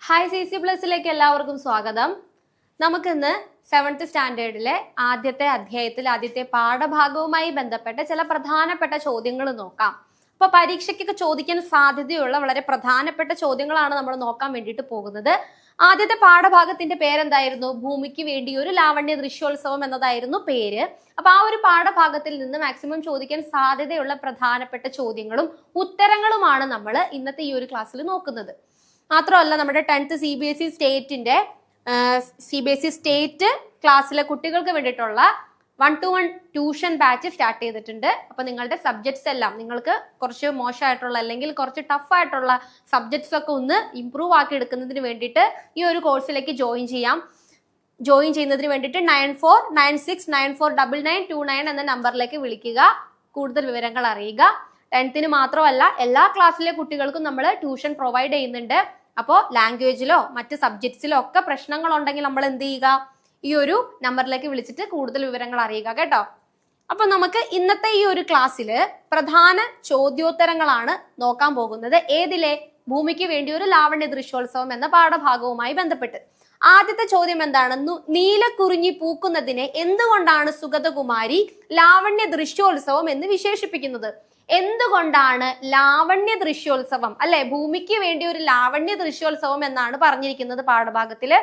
Hi CC പ്ലസിലേക്ക് എല്ലാവർക്കും സ്വാഗതം. നമുക്കിന്ന് 7th സ്റ്റാൻഡേർഡിലെ ആദ്യത്തെ അധ്യായത്തിൽ ആദ്യത്തെ പാഠഭാഗവുമായി ബന്ധപ്പെട്ട ചില പ്രധാനപ്പെട്ട ചോദ്യങ്ങൾ നോക്കാം. അപ്പൊ പരീക്ഷയ്ക്കൊക്കെ ചോദിക്കാൻ സാധ്യതയുള്ള വളരെ പ്രധാനപ്പെട്ട ചോദ്യങ്ങളാണ് നമ്മൾ നോക്കാൻ വേണ്ടിയിട്ട് പോകുന്നത്. ആദ്യത്തെ പാഠഭാഗത്തിന്റെ പേരെന്തായിരുന്നു? ഭൂമിക്ക് വേണ്ടി ഒരു ലാവണ്യ ദൃശ്യോത്സവം എന്നതായിരുന്നു പേര്. അപ്പൊ ആ ഒരു പാഠഭാഗത്തിൽ നിന്ന് മാക്സിമം ചോദിക്കാൻ സാധ്യതയുള്ള പ്രധാനപ്പെട്ട ചോദ്യങ്ങളും ഉത്തരങ്ങളുമാണ് നമ്മൾ ഇന്നത്തെ ഈ ഒരു ക്ലാസ്സിൽ നോക്കുന്നത്. മാത്രമല്ല നമ്മുടെ 10th CBSE സ്റ്റേറ്റ് ക്ലാസ്സിലെ കുട്ടികൾക്ക് വേണ്ടിയിട്ടുള്ള 1-to-1 ട്യൂഷൻ ബാച്ച് സ്റ്റാർട്ട് ചെയ്തിട്ടുണ്ട്. അപ്പൊ നിങ്ങളുടെ സബ്ജക്ട്സ് എല്ലാം നിങ്ങൾക്ക് കുറച്ച് മോശമായിട്ടുള്ള അല്ലെങ്കിൽ കുറച്ച് ടഫ് ആയിട്ടുള്ള സബ്ജക്ട്സ് ഒക്കെ ഒന്ന് ഇംപ്രൂവ് ആക്കി എടുക്കുന്നതിന് വേണ്ടിയിട്ട് ഈ ഒരു കോഴ്സിലേക്ക് ജോയിൻ ചെയ്യുന്നതിന് വേണ്ടിയിട്ട് 9496949929 എന്ന നമ്പറിലേക്ക് വിളിക്കുക. കൂടുതൽ വിവരങ്ങൾ അറിയുക. 10th മാത്രമല്ല എല്ലാ ക്ലാസ്സിലെ കുട്ടികൾക്കും നമ്മൾ ട്യൂഷൻ പ്രൊവൈഡ് ചെയ്യുന്നുണ്ട്. അപ്പോൾ ലാംഗ്വേജിലോ മറ്റ് സബ്ജക്ട്സിലോ ഒക്കെ പ്രശ്നങ്ങൾ ഉണ്ടെങ്കിൽ നമ്മൾ എന്ത് ചെയ്യുക? ഈ ഒരു നമ്പറിലേക്ക് വിളിച്ചിട്ട് കൂടുതൽ വിവരങ്ങൾ അറിയുക കേട്ടോ. അപ്പൊ നമുക്ക് ഇന്നത്തെ ഈ ഒരു ക്ലാസ്സില് പ്രധാന ചോദ്യോത്തരങ്ങളാണ് നോക്കാൻ പോകുന്നത്. ഏതിലെ? ഭൂമിക്ക് വേണ്ടി ഒരു ലാവണ്യ ദൃശ്യോത്സവം എന്ന പാഠഭാഗവുമായി ബന്ധപ്പെട്ട്. ആദ്യത്തെ ചോദ്യം എന്താണ്? നീലക്കുറിഞ്ഞി പൂക്കുന്നതിനെ എന്തുകൊണ്ടാണ് സുഗതകുമാരി ലാവണ്യ ദൃശ്യോത്സവം എന്ന് വിശേഷിപ്പിക്കുന്നത്? എന്തുകൊണ്ടാണ് ലാവണ്യ ദൃശ്യോത്സവം, അല്ലെ? ഭൂമിക്ക് വേണ്ടി ഒരു ലാവണ്യ ദൃശ്യോത്സവം എന്നാണ് പറഞ്ഞിരിക്കുന്നത് പാഠഭാഗത്തില്.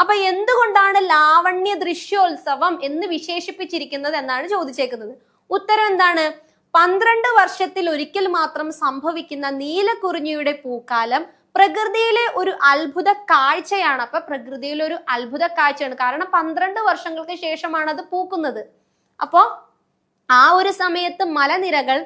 അപ്പൊ എന്തുകൊണ്ടാണ് ലാവണ്യ ദൃശ്യോത്സവം എന്ന് വിശേഷിപ്പിച്ചിരിക്കുന്നത് എന്നാണ് ചോദിച്ചേക്കുന്നത്. ഉത്തരം എന്താണ്? 12 വർഷത്തിൽ ഒരിക്കൽ മാത്രം സംഭവിക്കുന്ന നീലക്കുറിഞ്ഞിയുടെ പൂക്കാലം പ്രകൃതിയിലെ ഒരു അത്ഭുത കാഴ്ചയാണ്. അപ്പൊ പ്രകൃതിയിലെ ഒരു അത്ഭുത കാഴ്ചയാണ്. കാരണം 12 വർഷങ്ങൾക്ക് ശേഷമാണ് അത് പൂക്കുന്നത്. അപ്പോ ആ ഒരു സമയത്ത് മലനിരകൾ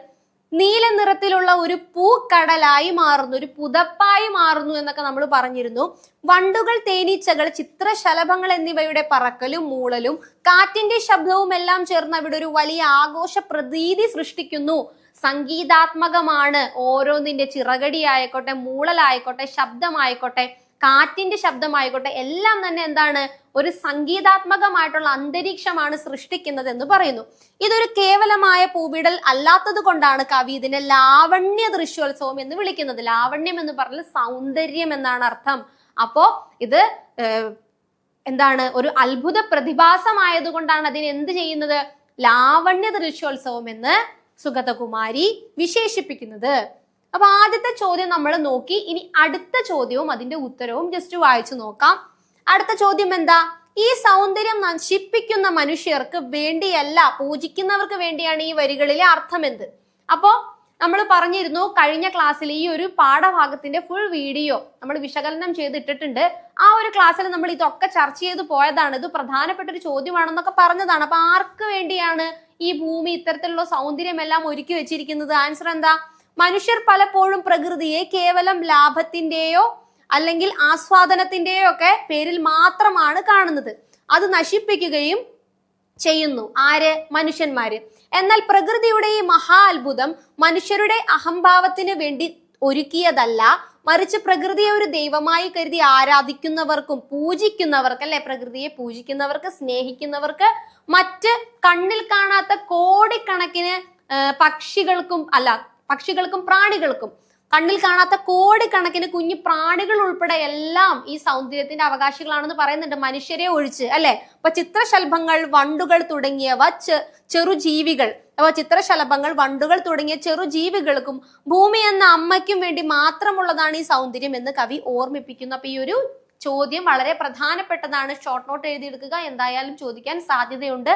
നീല നിറത്തിലുള്ള ഒരു പൂക്കടലായി മാറുന്നു, ഒരു പുതപ്പായി മാറുന്നു എന്നൊക്കെ നമ്മൾ പറഞ്ഞിരുന്നു. വണ്ടുകൾ, തേനീച്ചകൾ, ചിത്രശലഭങ്ങൾ എന്നിവയുടെ പറക്കലും മൂളലും കാറ്റിന്റെ ശബ്ദവും എല്ലാം ചേർന്ന് അവിടെ ഒരു വലിയ ആഘോഷ പ്രതീതി സൃഷ്ടിക്കുന്നു. സംഗീതാത്മകമാണ് ഓരോന്നിന്റെ ചിറകടിയായിക്കോട്ടെ, മൂളലായിക്കോട്ടെ, ശബ്ദമായിക്കോട്ടെ, കാറ്റിന്റെ ശബ്ദമായിക്കോട്ടെ, എല്ലാം തന്നെ എന്താണ്? ഒരു സംഗീതാത്മകമായിട്ടുള്ള അന്തരീക്ഷമാണ് സൃഷ്ടിക്കുന്നത് എന്ന് പറയുന്നു. ഇതൊരു കേവലമായ പൂവിടൽ അല്ലാത്തത് കൊണ്ടാണ് കവി ഇതിനെ ലാവണ്യ ദൃശ്യോത്സവം എന്ന് വിളിക്കുന്നത്. ലാവണ്യം എന്ന് പറഞ്ഞാൽ സൗന്ദര്യം എന്നാണ് അർത്ഥം. അപ്പോ ഇത് എന്താണ്? ഒരു അത്ഭുത പ്രതിഭാസമായത് കൊണ്ടാണ് അതിന് എന്ത് ചെയ്യുന്നത്? ലാവണ്യ ദൃശ്യോത്സവം എന്ന് സുഗതകുമാരി വിശേഷിപ്പിക്കുന്നത്. അപ്പൊ ആദ്യത്തെ ചോദ്യം നമ്മൾ നോക്കി. ഇനി അടുത്ത ചോദ്യവും അതിന്റെ ഉത്തരവും ജസ്റ്റ് വായിച്ചു നോക്കാം. അടുത്ത ചോദ്യം എന്താ? ഈ സൗന്ദര്യം നശിപ്പിക്കുന്ന മനുഷ്യർക്ക് വേണ്ടിയല്ല, പൂജിക്കുന്നവർക്ക് വേണ്ടിയാണ് ഈ വരികളിലെ അർത്ഥം എന്ത്? അപ്പോ നമ്മൾ പറഞ്ഞിരുന്നു കഴിഞ്ഞ ക്ലാസ്സിൽ ഈ ഒരു പാഠഭാഗത്തിന്റെ ഫുൾ വീഡിയോ നമ്മൾ വിശകലനം ചെയ്തിട്ടിട്ടുണ്ട്. ആ ഒരു ക്ലാസ്സിൽ നമ്മൾ ഇതൊക്കെ ചർച്ച ചെയ്ത് പോയതാണ്. ഇത് പ്രധാനപ്പെട്ട ഒരു ചോദ്യമാണെന്നൊക്കെ പറഞ്ഞതാണ്. അപ്പൊ ആർക്ക് വേണ്ടിയാണ് ഈ ഭൂമി ഇത്തരത്തിലുള്ള സൗന്ദര്യം എല്ലാം ഒരുക്കി വെച്ചിരിക്കുന്നത്? ആൻസർ എന്താ? മനുഷ്യർ പലപ്പോഴും പ്രകൃതിയെ കേവലം ലാഭത്തിന്റെയോ അല്ലെങ്കിൽ ആസ്വാദനത്തിന്റെയോ ഒക്കെ പേരിൽ മാത്രമാണ് കാണുന്നത്. അത് നശിപ്പിക്കുകയും ചെയ്യുന്നു. ആര്? മനുഷ്യന്മാര്. എന്നാൽ പ്രകൃതിയുടെ ഈ മഹാ അത്ഭുതം മനുഷ്യരുടെ അഹംഭാവത്തിന് വേണ്ടി ഒരുക്കിയതല്ല, മറിച്ച് പ്രകൃതിയെ ഒരു ദൈവമായി കരുതി ആരാധിക്കുന്നവർക്കും പൂജിക്കുന്നവർക്ക്, അല്ലെ, പ്രകൃതിയെ പൂജിക്കുന്നവർക്ക്, സ്നേഹിക്കുന്നവർക്ക്, മറ്റ് കണ്ണിൽ കാണാത്ത കോടിക്കണക്കിന് പക്ഷികൾക്കും പ്രാണികൾക്കും, കണ്ണിൽ കാണാത്ത കോടിക്കണക്കിന് കുഞ്ഞു പ്രാണികൾ ഉൾപ്പെടെ എല്ലാം ഈ സൗന്ദര്യത്തിന്റെ അവകാശികളാണെന്ന് പറയുന്നുണ്ട്, മനുഷ്യരെ ഒഴിച്ച്, അല്ലെ. അപ്പൊ ചിത്രശലഭങ്ങൾ, വണ്ടുകൾ തുടങ്ങിയ ചെറുജീവികൾക്കും ഭൂമി എന്ന അമ്മയ്ക്കും വേണ്ടി മാത്രമുള്ളതാണ് ഈ സൗന്ദര്യം എന്ന് കവി ഓർമ്മിപ്പിക്കുന്നു. അപ്പൊ ഈ ഒരു ചോദ്യം വളരെ പ്രധാനപ്പെട്ടതാണ്. ഷോർട്ട് നോട്ട് എഴുതിയെടുക്കുക. എന്തായാലും ചോദിക്കാൻ സാധ്യതയുണ്ട്.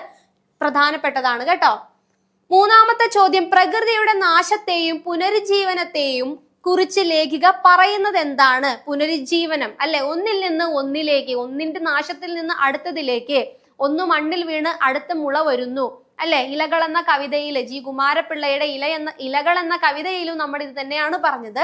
പ്രധാനപ്പെട്ടതാണ് കേട്ടോ. മൂന്നാമത്തെ ചോദ്യം, പ്രകൃതിയുടെ നാശത്തെയും പുനരുജ്ജീവനത്തെയും കുറിച്ച് ലേഖിക പറയുന്നത് എന്താണ്? പുനരുജ്ജീവനം, അല്ലെ, ഒന്നിൽ നിന്ന് ഒന്നിലേക്ക്, ഒന്നിന്റെ നാശത്തിൽ നിന്ന് അടുത്തതിലേക്ക്, ഒന്ന് മണ്ണിൽ വീണ് അടുത്ത മുള വരുന്നു, അല്ലെ. ഇലകൾ എന്ന കവിതയില്, ജി കുമാരപിള്ളയുടെ ഇലകൾ എന്ന കവിതയിലും നമ്മൾ ഇത് തന്നെയാണ് പറഞ്ഞത്.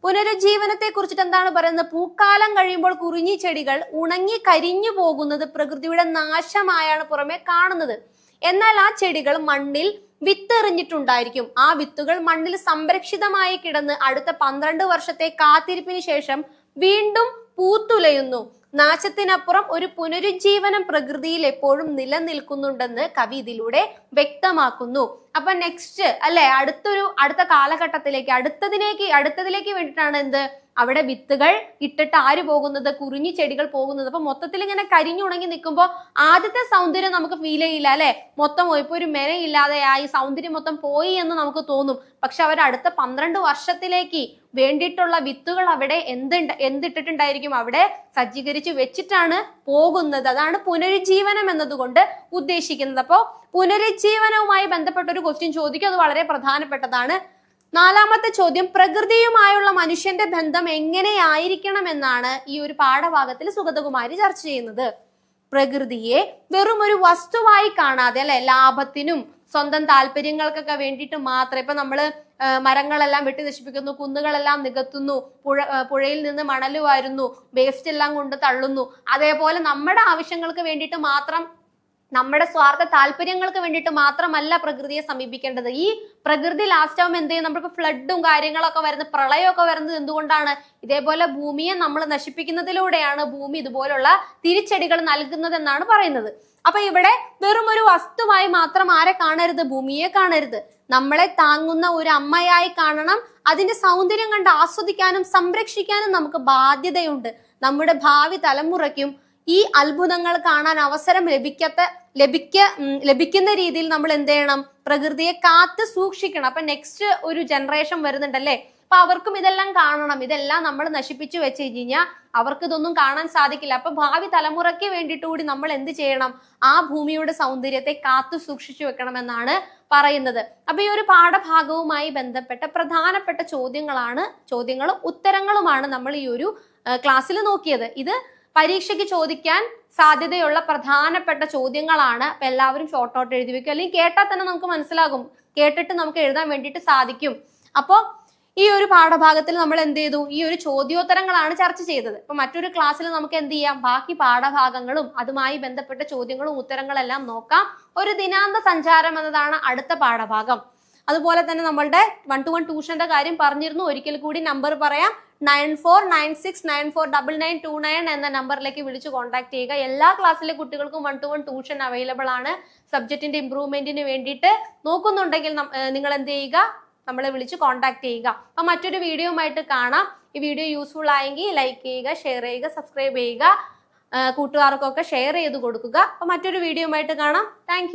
പുനരുജ്ജീവനത്തെ കുറിച്ചിട്ട് എന്താണ് പറയുന്നത്? പൂക്കാലം കഴിയുമ്പോൾ കുറിഞ്ഞി ചെടികൾ ഉണങ്ങി കരിഞ്ഞു പോകുന്നത് പ്രകൃതിയുടെ നാശമായാണ് പുറമെ കാണുന്നത്. എന്നാൽ ആ ചെടികൾ മണ്ണിൽ വിത്തെറിഞ്ഞിട്ടുണ്ടായിരിക്കും. ആ വിത്തുകൾ മണ്ണിൽ സംരക്ഷിതമായി കിടന്ന് അടുത്ത 12 വർഷത്തെ കാത്തിരിപ്പിന് ശേഷം വീണ്ടും പൂത്തുലയുന്നു. നാശത്തിനപ്പുറം ഒരു പുനരുജ്ജീവനം പ്രകൃതിയിൽ എപ്പോഴും നിലനിൽക്കുന്നുണ്ടെന്ന് കവി ഇതിലൂടെ വ്യക്തമാക്കുന്നു. അപ്പൊ നെക്സ്റ്റ് അല്ലെ, അടുത്ത കാലഘട്ടത്തിലേക്ക് അടുത്തതിലേക്ക് വേണ്ടിയിട്ടാണ് എന്ത്, അവിടെ വിത്തുകൾ ഇട്ടിട്ട് ആര് പോകുന്നത്, കുറിഞ്ഞി ചെടികൾ പോകുന്നത്. അപ്പൊ മൊത്തത്തിൽ ഇങ്ങനെ കരിഞ്ഞുണങ്ങി നിൽക്കുമ്പോൾ ആദ്യത്തെ സൗന്ദര്യം നമുക്ക് ഫീൽ ചെയ്യില്ല അല്ലെ, മൊത്തം ഇപ്പൊ ഒരു മെനയില്ലാതെയായി സൗന്ദര്യം മൊത്തം പോയി എന്ന് നമുക്ക് തോന്നും. പക്ഷെ അവർ അടുത്ത 12 വർഷത്തിലേക്ക് വേണ്ടിയിട്ടുള്ള വിത്തുകൾ അവിടെ എന്തിട്ടിട്ടുണ്ടായിരിക്കും, അവിടെ സജ്ജീകരിച്ച് വെച്ചിട്ടാണ് പോകുന്നത്. അതാണ് പുനരുജ്ജീവനം എന്നതുകൊണ്ട് ഉദ്ദേശിക്കുന്നത്. അപ്പോൾ പുനരുജ്ജീവനവുമായി ബന്ധപ്പെട്ട ഒരു ക്വസ്റ്റ്യൻ ചോദിക്കും, അത് വളരെ പ്രധാനപ്പെട്ടതാണ്. 4ാമത്തെ ചോദ്യം, പ്രകൃതിയുമായുള്ള മനുഷ്യന്റെ ബന്ധം എങ്ങനെയായിരിക്കണം എന്നാണ് ഈ ഒരു പാഠഭാഗത്തിൽ സുഗതകുമാരി ചർച്ച ചെയ്യുന്നത്. പ്രകൃതിയെ വെറും ഒരു വസ്തുവായി കാണാതെ അല്ലെ, ലാഭത്തിനും സ്വന്തം താല്പര്യങ്ങൾക്കൊക്കെ വേണ്ടിയിട്ട് മാത്രം, ഇപ്പൊ നമ്മള് മരങ്ങളെല്ലാം വെട്ടി നശിപ്പിക്കുന്നു, കുന്നുകളെല്ലാം നികത്തുന്നു, പുഴയിൽ നിന്ന് മണൽ വാരുന്നു, വേസ്റ്റ് എല്ലാം കൊണ്ട് തള്ളുന്നു. അതേപോലെ നമ്മുടെ ആവശ്യങ്ങൾക്ക് വേണ്ടിയിട്ട് മാത്രം, നമ്മുടെ സ്വാർത്ഥ താല്പര്യങ്ങൾക്ക് വേണ്ടിയിട്ട് മാത്രമല്ല പ്രകൃതിയെ സമീപിക്കേണ്ടത്. ഈ പ്രകൃതി ലാസ്റ്റ് ആവുമ്പോൾ എന്ത് ചെയ്യും, നമ്മൾക്ക് ഫ്ലഡും കാര്യങ്ങളൊക്കെ വരുന്നത്, പ്രളയമൊക്കെ വരുന്നത് എന്തുകൊണ്ടാണ്, ഇതേപോലെ ഭൂമിയെ നമ്മൾ നശിപ്പിക്കുന്നതിലൂടെയാണ് ഭൂമി ഇതുപോലുള്ള തിരിച്ചടികൾ നൽകുന്നതെന്നാണ് പറയുന്നത്. അപ്പൊ ഇവിടെ വെറും ഒരു വസ്തുവായി മാത്രം ആരെ കാണരുത്, ഭൂമിയെ കാണരുത്. നമ്മളെ താങ്ങുന്ന ഒരു അമ്മയായി കാണണം. അതിന്റെ സൗന്ദര്യം കണ്ട് ആസ്വദിക്കാനും സംരക്ഷിക്കാനും നമുക്ക് ബാധ്യതയുണ്ട്. നമ്മുടെ ഭാവി തലമുറയ്ക്കും ഈ അത്ഭുതങ്ങൾ കാണാൻ അവസരം ലഭിക്കുന്ന രീതിയിൽ നമ്മൾ എന്ത് ചെയ്യണം, പ്രകൃതിയെ കാത്ത് സൂക്ഷിക്കണം. അപ്പൊ നെക്സ്റ്റ് ഒരു ജനറേഷൻ വരുന്നുണ്ടല്ലേ, അപ്പൊ അവർക്കും ഇതെല്ലാം കാണണം. ഇതെല്ലാം നമ്മൾ നശിപ്പിച്ചു വെച്ച് കഴിഞ്ഞാൽ അവർക്ക് ഇതൊന്നും കാണാൻ സാധിക്കില്ല. അപ്പൊ ഭാവി തലമുറയ്ക്ക് വേണ്ടിയിട്ട് കൂടി നമ്മൾ എന്ത് ചെയ്യണം, ആ ഭൂമിയുടെ സൗന്ദര്യത്തെ കാത്തു സൂക്ഷിച്ചു വെക്കണമെന്നാണ് പറയുന്നത്. അപ്പൊ ഈ ഒരു പാഠഭാഗവുമായി ബന്ധപ്പെട്ട പ്രധാനപ്പെട്ട ചോദ്യങ്ങളും ഉത്തരങ്ങളുമാണ് നമ്മൾ ഈ ഒരു ക്ലാസ്സിൽ നോക്കിയത്. ഇത് പരീക്ഷയ്ക്ക് ചോദിക്കാൻ സാധ്യതയുള്ള പ്രധാനപ്പെട്ട ചോദ്യങ്ങളാണ്. അപ്പൊ എല്ലാവരും ഷോർട്ട് ഔട്ട് എഴുതി വെക്കും, അല്ലെങ്കിൽ കേട്ടാൽ തന്നെ നമുക്ക് മനസ്സിലാകും, കേട്ടിട്ട് നമുക്ക് എഴുതാൻ വേണ്ടിയിട്ട് സാധിക്കും. അപ്പോൾ ഈ ഒരു പാഠഭാഗത്തിൽ നമ്മൾ എന്ത് ചെയ്തു, ഈ ഒരു ചോദ്യോത്തരങ്ങളാണ് ചർച്ച ചെയ്തത്. ഇപ്പൊ മറ്റൊരു ക്ലാസ്സിൽ നമുക്ക് എന്ത് ചെയ്യാം, ബാക്കി പാഠഭാഗങ്ങളും അതുമായി ബന്ധപ്പെട്ട ചോദ്യങ്ങളും ഉത്തരങ്ങളെല്ലാം നോക്കാം. ഒരു ദിനാന്ത സഞ്ചാരം എന്നതാണ് അടുത്ത പാഠഭാഗം. അതുപോലെ തന്നെ നമ്മളുടെ 1-to-1 ട്യൂഷന്റെ കാര്യം പറഞ്ഞിരുന്നു. ഒരിക്കൽ കൂടി നമ്പർ പറയാം, 9496949929 എന്ന നമ്പറിലേക്ക് വിളിച്ച് കോൺടാക്ട് ചെയ്യുക. എല്ലാ ക്ലാസ്സിലെ കുട്ടികൾക്കും 1-to-1 ട്യൂഷൻ അവൈലബിൾ ആണ്. സബ്ജക്റ്റിന്റെ ഇംപ്രൂവ്മെന്റിന് വേണ്ടിയിട്ട് നോക്കുന്നുണ്ടെങ്കിൽ നിങ്ങൾ എന്ത് ചെയ്യുക, നമ്മളെ വിളിച്ച് കോൺടാക്ട് ചെയ്യുക. അപ്പൊ മറ്റൊരു വീഡിയോയുമായിട്ട് കാണാം. ഈ വീഡിയോ യൂസ്ഫുൾ ആയെങ്കിൽ ലൈക്ക് ചെയ്യുക, ഷെയർ ചെയ്യുക, സബ്സ്ക്രൈബ് ചെയ്യുക, കൂട്ടുകാർക്കൊക്കെ ഷെയർ ചെയ്ത് കൊടുക്കുക. അപ്പൊ മറ്റൊരു വീഡിയോയുമായിട്ട് കാണാം. താങ്ക്